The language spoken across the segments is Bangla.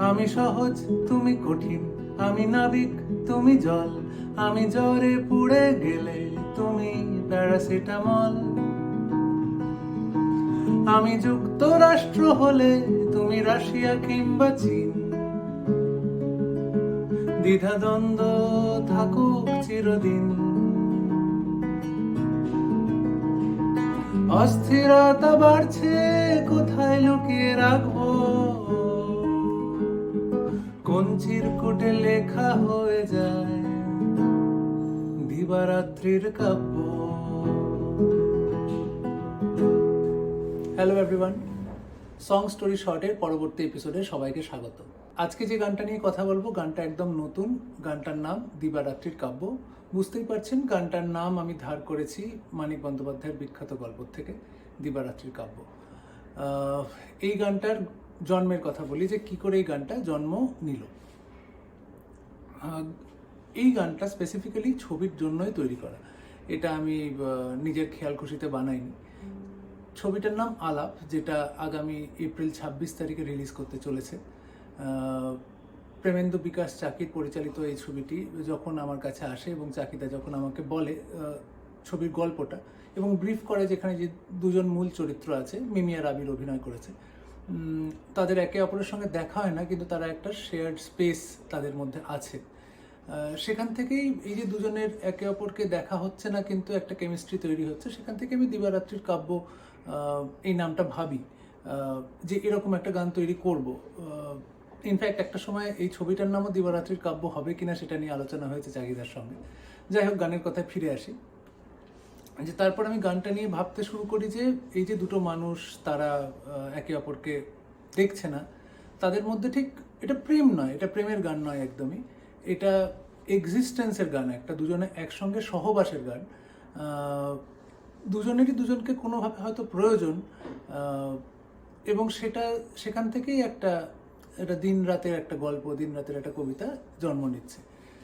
আমি সহজ তুমি কঠিন, আমি নাবিক তুমি জল, আমি জ্বরে পুড়ে গেলে তুমি প্যারাসিটামল। আমি যুক্তরাষ্ট্র হলে তুমি রাশিয়া কিংবা চীন, দ্বিধাদ্বন্দ্ব থাকুক চিরদিন। অস্থিরতা বাড়ছে, কোথায় লুকিয়ে রাখবো, কোন চিরকুটে লেখা হয়ে যায় দিবারাত্রির কাব্য। হ্যালো এভরিওয়ান, সং স্টোরি শর্টের পরবর্তী এপিসোডে সবাইকে স্বাগত। আজকে যে গানটা নিয়ে কথা বলবো, গানটা একদম নতুন। গানটার নাম দিবারাত্রির কাব্য। বুঝতেই পারছেন, গানটার নাম আমি ধার করেছি মানিক বন্দ্যোপাধ্যায়ের বিখ্যাত গল্প থেকে, দিবারাত্রির কাব্য। এই গানটার জন্মের কথা বলি, যে কি করে এই গানটা জন্ম নিল। এই গানটা স্পেসিফিক্যালি ছবির জন্যই তৈরি করা। এটা আমি নিজের খেয়াল খুশিতে বানাইনি। ছবিটার নাম আলাপ, যেটা আগামী এপ্রিল 26 তারিখে রিলিজ করতে চলেছে। প্রেমেন্দু বিকাশ চাকির পরিচালিত এই ছবিটি যখন আমার কাছে আসে এবং চাকিদা যখন আমাকে বলে ছবির গল্পটা এবং ব্রিফ করে, যেখানে যে দুজন মূল চরিত্র আছে, মিমি আর আবির অভিনয় করেছে, তাদের একে অপরের সঙ্গে দেখা হয় না, কিন্তু তারা একটা শেয়ার্ড স্পেস তাদের মধ্যে আছে। সেখান থেকেই এই যে দুজনের একে অপরকে দেখা হচ্ছে না, কিন্তু একটা কেমিস্ট্রি তৈরি হচ্ছে। সেখান থেকে আমি দিবারাত্রির কাব্য এই নামটা ভাবি, যে এরকম একটা গান তৈরি করব। ইনফ্যাক্ট একটা সময় এই ছবিটার নামও দিবারাত্রির কাব্য হবে কিনা সেটা নিয়ে আলোচনা হয়েছে চাহিদার সঙ্গে। যাই হোক, গানের কথায় ফিরে আসি। যে তারপর আমি গানটা নিয়ে ভাবতে শুরু করি যে এই যে দুটো মানুষ, তারা একে অপরকে দেখছে না, তাদের মধ্যে ঠিক এটা প্রেম নয়, এটা প্রেমের গান নয় একদমই, এটা এক্সিস্টেন্সের গান, একটা দুজনে একসঙ্গে সহবাসের গান। দুজনেরই দুজনকে কোনোভাবে হয়তো প্রয়োজন, এবং সেখান থেকেই এটা দিন রাতের একটা গল্প, দিন রাতের একটা কবিতা জন্ম নিচ্ছে।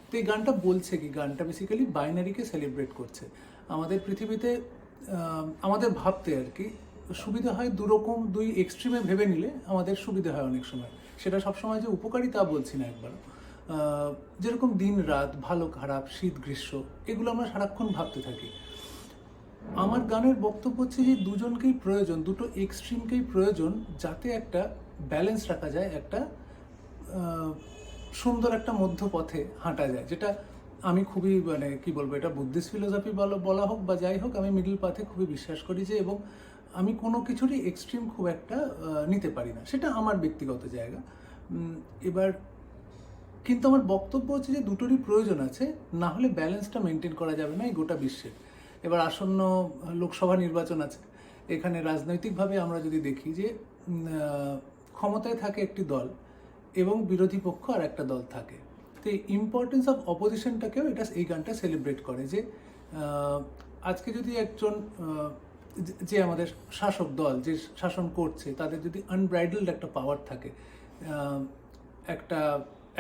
তো এই গানটা বলছে কি, গানটা বেসিক্যালি বাইনারিকে সেলিব্রেট করছে। আমাদের পৃথিবীতে আমাদের ভাবতে আর কি সুবিধা হয় দুরকম, দুই এক্সট্রিমে ভেবে নিলে আমাদের সুবিধা হয় অনেক সময়। সেটা সবসময় যে উপকারী তা বলছি না একবার। যেরকম দিন রাত, ভালো খারাপ, শীত গ্রীষ্ম, এগুলো আমরা সারাক্ষণ ভাবতে থাকি। আমার গানের বক্তব্য হচ্ছে যে দুজনকেই প্রয়োজন, দুটো এক্সট্রিমকেই প্রয়োজন, যাতে একটা ব্যালেন্স রাখা যায়, একটা সুন্দর একটা মধ্যপথে হাঁটা যায়। যেটা আমি খুবই কি বলবো, এটা বুদ্ধিস্ট ফিলোসফি বলা হোক বা যাই হোক, আমি মিডল পাথে খুবই বিশ্বাস করি যে, এবং আমি কোনো কিছুরই এক্সট্রিম খুব একটা নিতে পারি না। সেটা আমার ব্যক্তিগত জায়গা। এবার কিন্তু আমার বক্তব্য হচ্ছে যে দুটোরই প্রয়োজন আছে, না হলে ব্যালেন্সটা মেনটেন করা যাবে না এই গোটা বিশ্বের। এবার আসন্ন লোকসভা নির্বাচন আছে। এখানে রাজনৈতিকভাবে আমরা যদি দেখি যে ক্ষমতায় থাকে একটি দল এবং বিরোধী পক্ষ আর একটা দল থাকে। তো এই ইম্পর্টেন্স অফ অপোজিশনটাকেও এই গানটা সেলিব্রেট করে, যে আজকে যদি একজন যে আমাদের শাসক দল যে শাসন করছে, তাদের যদি আনব্রাইডেলড একটা পাওয়ার থাকে, একটা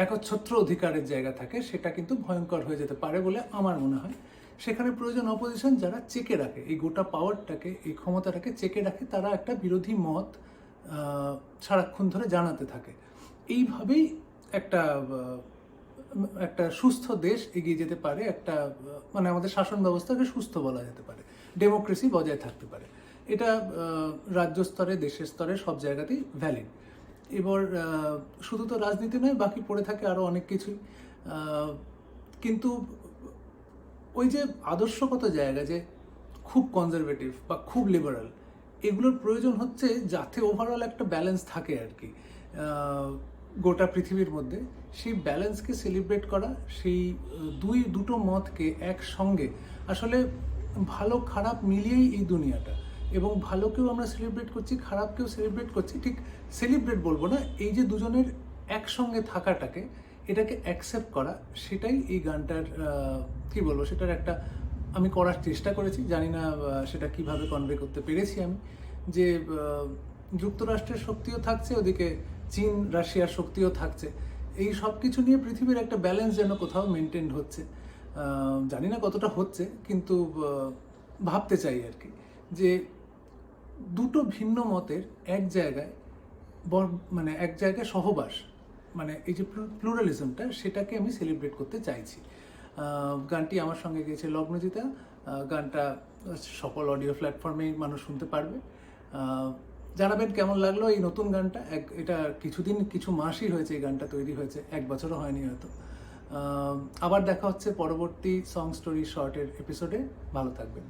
একচ্ছত্র অধিকারের জায়গা থাকে, সেটা কিন্তু ভয়ঙ্কর হয়ে যেতে পারে বলে আমার মনে হয়। সেখানে প্রয়োজন অপোজিশন, যারা চেকে রাখে এই গোটা পাওয়ারটাকে, এই ক্ষমতাটাকে চেকে রাখে। তারা একটা বিরোধী মত সারাক্ষণ ধরে জানাতে থাকে। এইভাবেই একটা সুস্থ দেশ এগিয়ে যেতে পারে, একটা আমাদের শাসন ব্যবস্থাকে সুস্থ বলা যেতে পারে, ডেমোক্রেসি বজায় থাকতে পারে। এটা রাজ্য স্তরে, দেশের স্তরে সব জায়গাতেই ভ্যালিড। এবার শুধু তো রাজনীতি নয়, বাকি পড়ে থাকে আরও অনেক কিছুই। কিন্তু ওই যে আদর্শগত জায়গা, যে খুব কনজারভেটিভ বা খুব লিবারাল, এগুলোর প্রয়োজন হচ্ছে যাতে ওভারঅল একটা ব্যালেন্স থাকে আর কি গোটা পৃথিবীর মধ্যে। সেই ব্যালেন্সকে সেলিব্রেট করা, সেই দুটো মতকে একসঙ্গে, আসলে ভালো খারাপ মিলিয়েই এই দুনিয়াটা, এবং ভালোকেও আমরা সেলিব্রেট করছি, খারাপকেও সেলিব্রেট করছি। ঠিক সেলিব্রেট বলবো না, এই যে দুজনের একসঙ্গে থাকাটাকে, এটাকে অ্যাকসেপ্ট করা, সেটাই এই গানটার কি বলবো, সেটার একটা আমি করার চেষ্টা করেছি। জানি না সেটা কিভাবে কনভে করতে পেরেছি আমি, যে যুক্তরাষ্ট্রের শক্তিও থাকছে, ওদিকে চীন রাশিয়ার শক্তিও থাকছে। এই সব কিছু নিয়ে পৃথিবীর একটা ব্যালেন্স যেন কোথাও মেনটেন হচ্ছে। জানি না কতটা হচ্ছে, কিন্তু ভাবতে চাই আর কি, যে দুটো ভিন্ন মতের এক জায়গায় এক জায়গায় সহবাস, মানে এই যে প্লুরালিজমটা সেটাকে আমি সেলিব্রেট করতে চাইছি। গানটি আমার সঙ্গে গেয়েছে লগ্নজিতা। গানটা সকল অডিও প্ল্যাটফর্মেই মানুষ শুনতে পারবে। জানাবেন কেমন লাগলো এই নতুন গানটা। এটা কিছু মাসই হয়েছে এই গানটা তৈরি হয়েছে, 1 বছরও হয়নি হয়তো। আবার দেখা হচ্ছে পরবর্তী সং স্টোরি শর্টের এপিসোডে। ভালো থাকবেন।